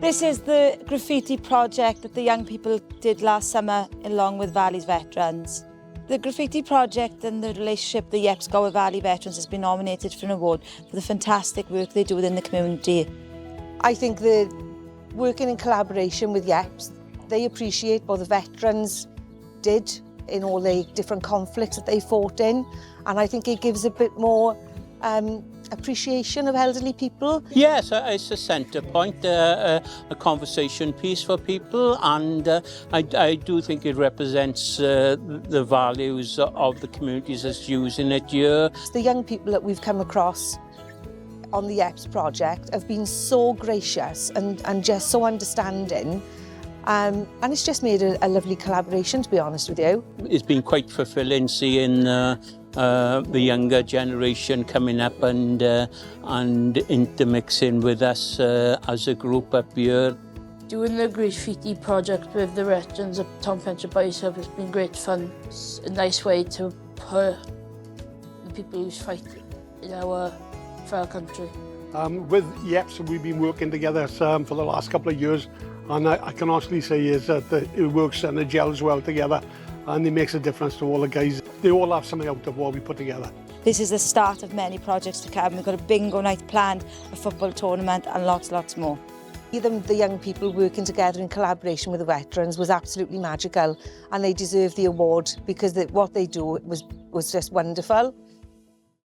This is the graffiti project that the young people did last summer along with Valley's veterans. The graffiti project and the relationship the Yeps got with Valley veterans has been nominated for an award for the fantastic work they do within the community. I think the working in collaboration with Yeps, they appreciate what the veterans did in all the different conflicts that they fought in, and I think it gives a bit more appreciation of elderly people. Yes, it's a centre point, a conversation piece for people, and I do think it represents the values of the communities that's using it here. The young people that we've come across on the Yeps project have been so gracious and just so understanding, and it's just made a lovely collaboration, to be honest with you. It's been quite fulfilling seeing the younger generation coming up and intermixing with us as a group up here. Doing the graffiti project with the veterans at Town Pension Bicep has been great fun. It's a nice way to put the people who fight for our country. With Yeps, we've been working together for the last couple of years, and I can honestly say is that it works and it gels well together, and it makes a difference to all the guys. They all have something out of what we put together. This is the start of many projects to come. We've got a bingo night planned, a football tournament and lots more. The young people working together in collaboration with the veterans was absolutely magical, and they deserve the award because what they do was just wonderful.